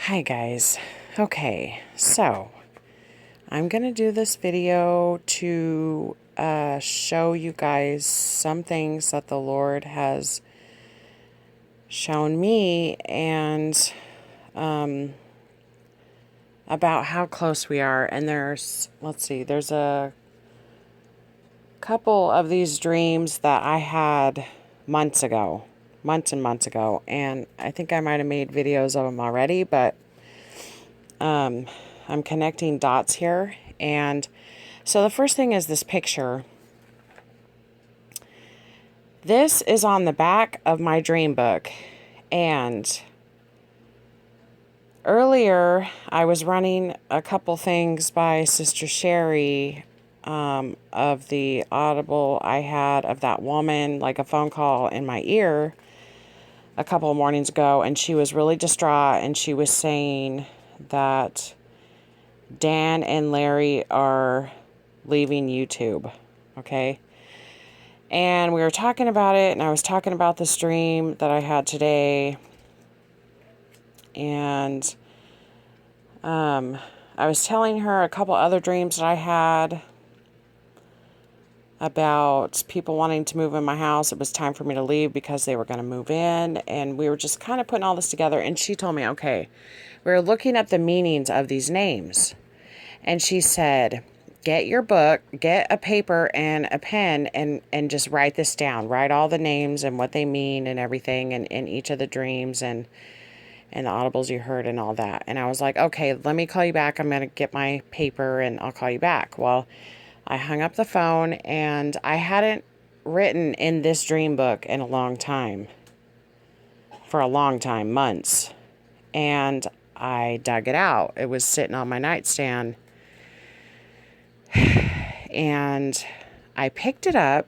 Hi guys. Okay, so I'm gonna do this video to show you guys some things that the Lord has shown me and about how close we are. And let's see, there's a couple of these dreams that I had months and months ago, and I think I might have made videos of them already, but I'm connecting dots here. And so the first thing is this picture. This is on the back of my dream book. And earlier I was running a couple things by Sister Sherry of the Audible I had of that woman, like a phone call in my ear a couple of mornings ago. And she was really distraught, and she was saying that Dan and Larry are leaving YouTube, okay? And we were talking about it, and I was talking about the stream that I had today, and I was telling her a couple other dreams that I had about people wanting to move in my house. It was time for me to leave because they were going to move in, and we were just kind of putting all this together, and she told me, okay, we were looking up the meanings of these names. And she said, get your book, get a paper and a pen, and just write this down. Write all the names and what they mean and everything, and in each of the dreams and the audibles you heard and all that. And I was like, okay, let me call you back. I'm going to get my paper and I'll call you back. Well, I hung up the phone, and I hadn't written in this dream book in a long time. For a long time, months. And I dug it out. It was sitting on my nightstand. And I picked it up,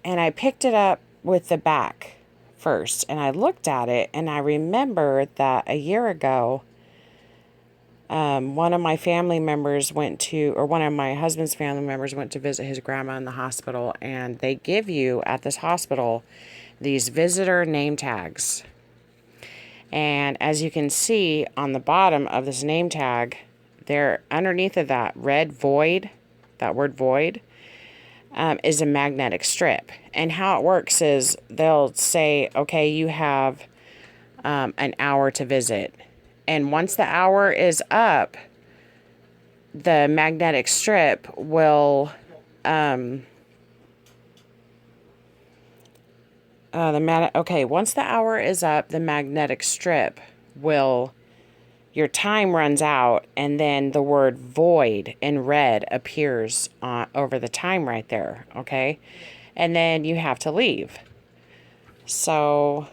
and I picked it up with the back first, and I looked at it, and I remembered that a year ago, one of my husband's family members went to visit his grandma in the hospital, and they give you at this hospital these visitor name tags. And as you can see on the bottom of this name tag, there, underneath of that red void, that word void, is a magnetic strip. And how it works is they'll say, okay, you have an hour to visit. And once the hour is up, the magnetic strip will, once the hour is up, the magnetic strip will, your time runs out, and then the word void in red appears over the time right there, okay? And then you have to leave. So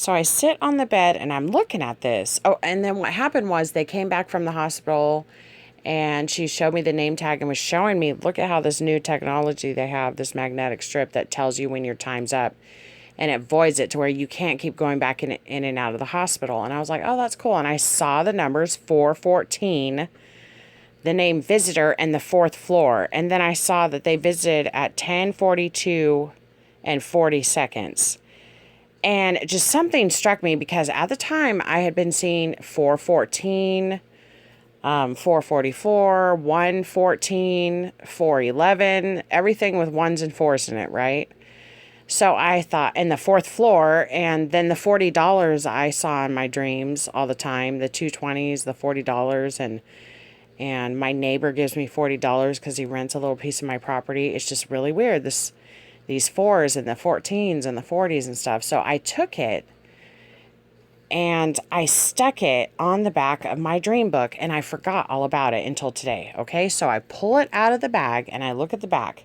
I sit on the bed, and I'm looking at this. Oh, and then what happened was they came back from the hospital, and she showed me the name tag and was showing me, look at how this new technology they have, this magnetic strip that tells you when your time's up. And it voids it to where you can't keep going back in and out of the hospital. And I was like, oh, that's cool. And I saw the numbers 414, the name visitor, and the 4th floor. And then I saw that they visited at 10:42 and 40 seconds. And just something struck me, because at the time I had been seeing 414, 444, 114, 411, everything with ones and fours in it, right? So I thought, and the 4th floor, and then the $40 I saw in my dreams all the time, the 220s, the $40, and my neighbor gives me $40 because he rents a little piece of my property. It's just really weird, these 4s and the 14s and the 40s and stuff. So I took it, and I stuck it on the back of my dream book, and I forgot all about it until today, okay? So I pull it out of the bag, and I look at the back.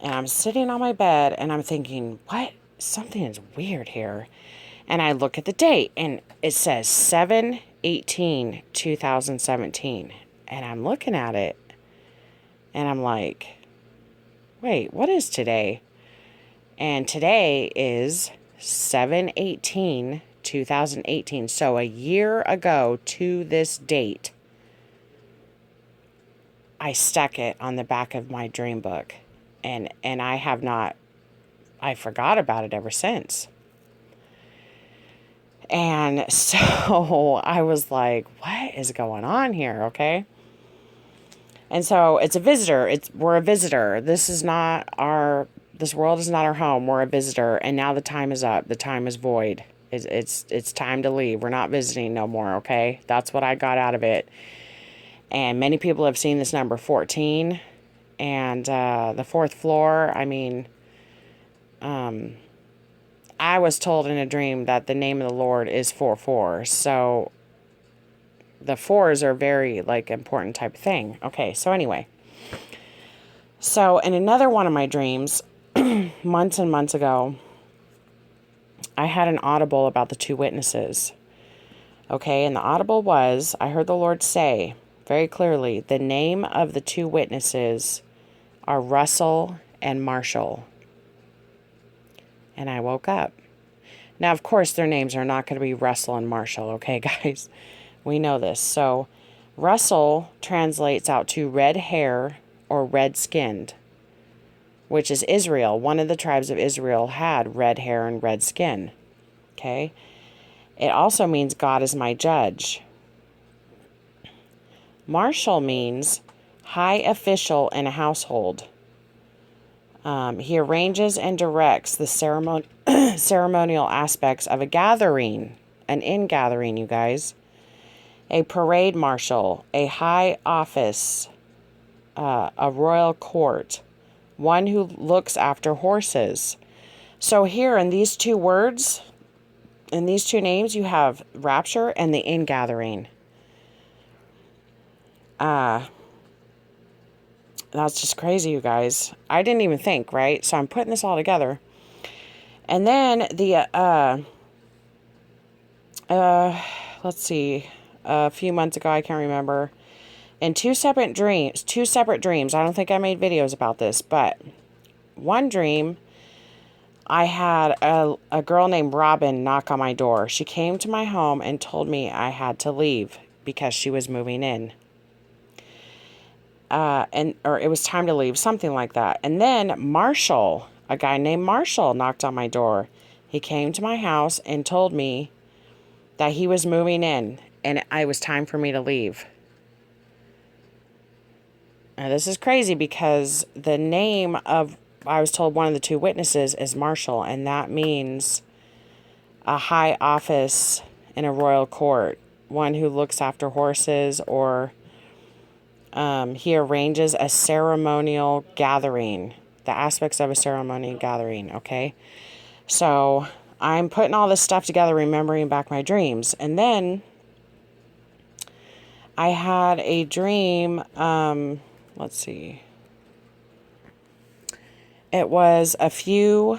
And I'm sitting on my bed, and I'm thinking, what? Something is weird here. And I look at the date, and it says 7/18/2017. And I'm looking at it, and I'm like, wait, what is today? And today is 7/18/2018. So a year ago to this date, I stuck it on the back of my dream book. And I forgot about it ever since. And so I was like, what is going on here? Okay. And so it's a visitor. We're a visitor. This world is not our home. We're a visitor. And now the time is up. The time is void. It's time to leave. We're not visiting no more. Okay. That's what I got out of it. And many people have seen this number 14 and, the fourth floor. I mean, I was told in a dream that the name of the Lord is 44. So the fours are very like important type of thing. Okay. So anyway, so in another one of my dreams, months and months ago, I had an audible about the two witnesses. Okay. And the audible was, I heard the Lord say very clearly, the name of the two witnesses are Russell and Marshall. And I woke up. Now, of course, their names are not going to be Russell and Marshall. Okay, guys, we know this. So Russell translates out to red hair or red skinned, which is Israel. One of the tribes of Israel had red hair and red skin. Okay. It also means God is my judge. Marshall means high official in a household. He arranges and directs the ceremonial aspects of a gathering, an in-gathering, you guys. A parade marshal, a high office, a royal court, one who looks after horses. So here in these two words, in these two names, you have rapture and the in-gathering. That's just crazy, you guys. I didn't even think, right? So I'm putting this all together. And then let's see, a few months ago, I can't remember, in two separate dreams, I don't think I made videos about this, but one dream, I had a girl named Robin knock on my door. She came to my home and told me I had to leave because she was moving in. Or it was time to leave, something like that. And then Marshall, a guy named Marshall, knocked on my door. He came to my house and told me that he was moving in and it was time for me to leave. Now, this is crazy because the name of, I was told one of the two witnesses is Marshall, and that means a high office in a royal court, one who looks after horses, or he arranges a ceremonial gathering, the aspects of a ceremonial gathering, okay? So I'm putting all this stuff together, remembering back my dreams. And then I had a dream, let's see. It was a few,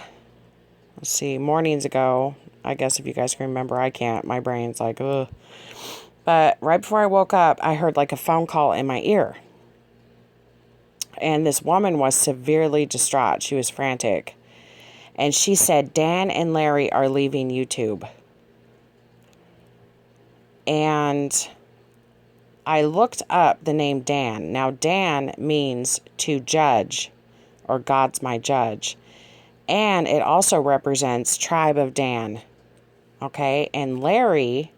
mornings ago. I guess if you guys can remember, I can't. My brain's like, ugh. But right before I woke up, I heard like a phone call in my ear. And this woman was severely distraught. She was frantic. And she said, Dan and Larry are leaving YouTube. And I looked up the name Dan. Now, Dan means to judge, or God's my judge. And it also represents tribe of Dan. Okay? And Larry,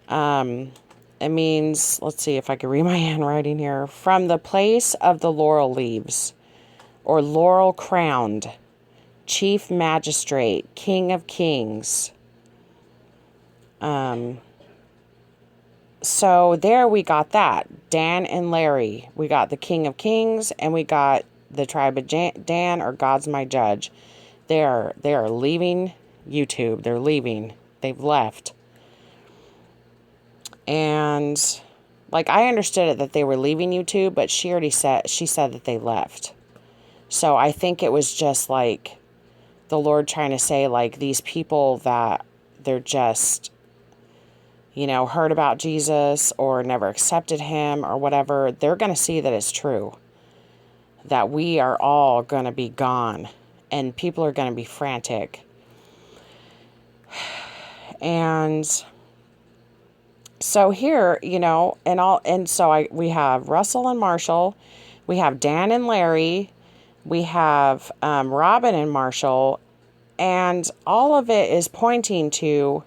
it means, let's see if I can read my handwriting here, from the place of the laurel leaves, or laurel crowned, chief magistrate, king of kings. So there we got that. Dan and Larry. We got the king of kings, and we got the tribe of Dan, or God's my judge. They are leaving YouTube. They're leaving. They've left. And like, I understood it that they were leaving YouTube, but she said that they left. So I think it was just like the Lord trying to say, like, these people that they're just, heard about Jesus or never accepted him or whatever, they're going to see that it's true. That we are all going to be gone and people are going to be frantic. And so here, we have Russell and Marshall, we have Dan and Larry, we have Robin and Marshall, and all of it is pointing to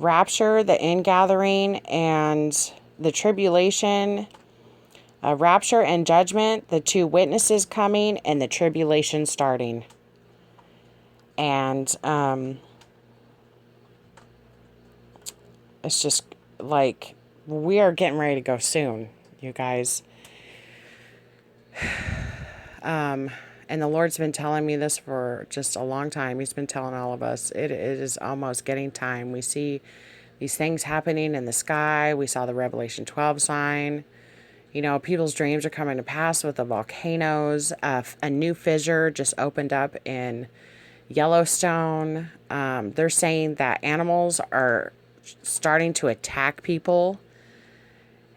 rapture, the ingathering, and the tribulation, rapture and judgment, the two witnesses coming, and the tribulation starting. And it's just like we are getting ready to go soon, you guys. And the Lord's been telling me this for just a long time. He's been telling all of us it is almost getting time. We see these things happening in the sky. We saw the Revelation 12 sign. You know, people's dreams are coming to pass with the volcanoes. A new fissure just opened up in Yellowstone. They're saying that animals are starting to attack people.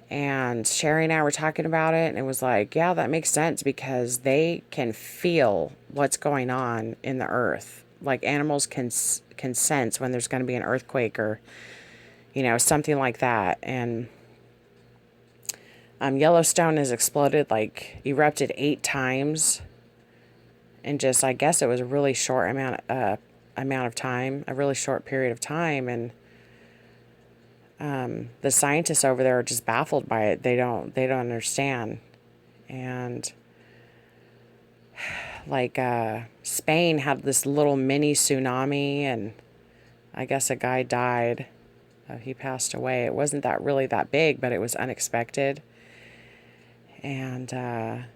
And Sherry and I were talking about it, and it was like, yeah, that makes sense because they can feel what's going on in the earth. Like animals can sense when there's going to be an earthquake or, you know, something like that. And Yellowstone has exploded, like erupted 8 times, and just I guess it was a really short amount of time, a really short period of time, and the scientists over there are just baffled by it. They don't understand. And like Spain had this little mini tsunami, and I guess a guy died. He passed away. It wasn't really that big, but it was unexpected. And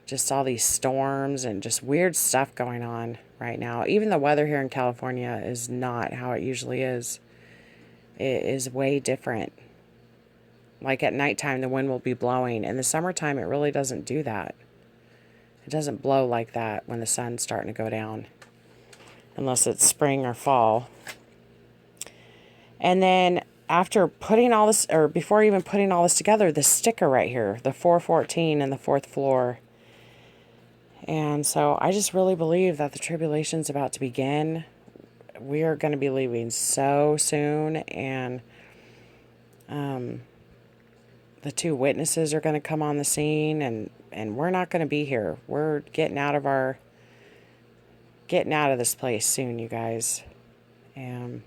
just all these storms and just weird stuff going on right now. Even the weather here in California is not how it usually is. It is way different. Like at nighttime, the wind will be blowing. In the summertime, it really doesn't do that. It doesn't blow like that when the sun's starting to go down. Unless it's spring or fall. And then after putting all this, or before even putting all this together, the sticker right here, the 414 and the 4th floor. And so I just really believe that the tribulation's about to begin. We are going to be leaving so soon, and the two witnesses are going to come on the scene, and we're not going to be here. We're getting out of this place soon, you guys. But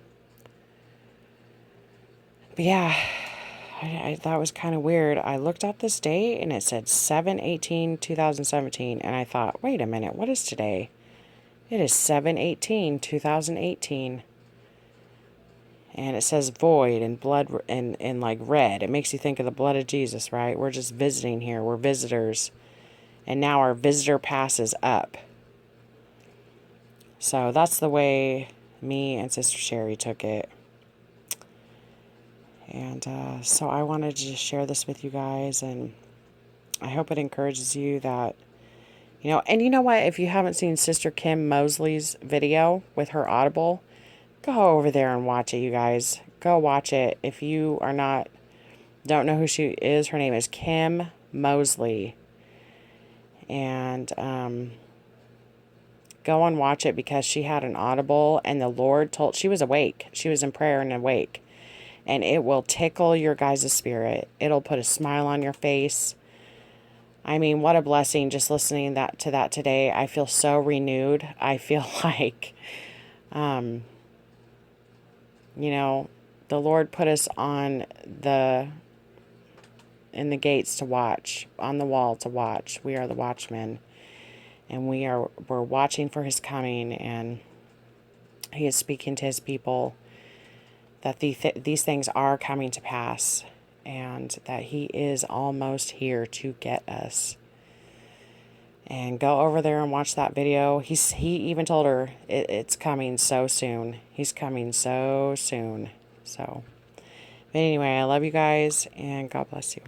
yeah, I thought it was kind of weird. I looked up this date and it said 7/18/2017, and I thought, wait a minute, what is today? It is 7/18/2018. And it says void and blood and like red. It makes you think of the blood of Jesus, right? We're just visiting here. We're visitors. And now our visitor pass is up. So that's the way me and Sister Sherry took it. And so I wanted to just share this with you guys. And I hope it encourages you that, you know, and you know what? If you haven't seen Sister Kim Mosley's video with her Audible, go over there and watch it, you guys. Go watch it. If you don't know who she is, her name is Kim Mosley. And go and watch it because she had an Audible, and the Lord she was awake. She was in prayer and awake. And it will tickle your guys' spirit. It'll put a smile on your face. I mean, what a blessing just listening to that today. I feel so renewed. I feel like, you know, the Lord put us in the gates to watch, on the wall to watch. We are the watchmen, and we're watching for his coming, and he is speaking to his people that these things are coming to pass, and that he is almost here to get us. And go over there and watch that video. He even told her it's coming so soon. He's coming so soon. So, but anyway, I love you guys, and God bless you.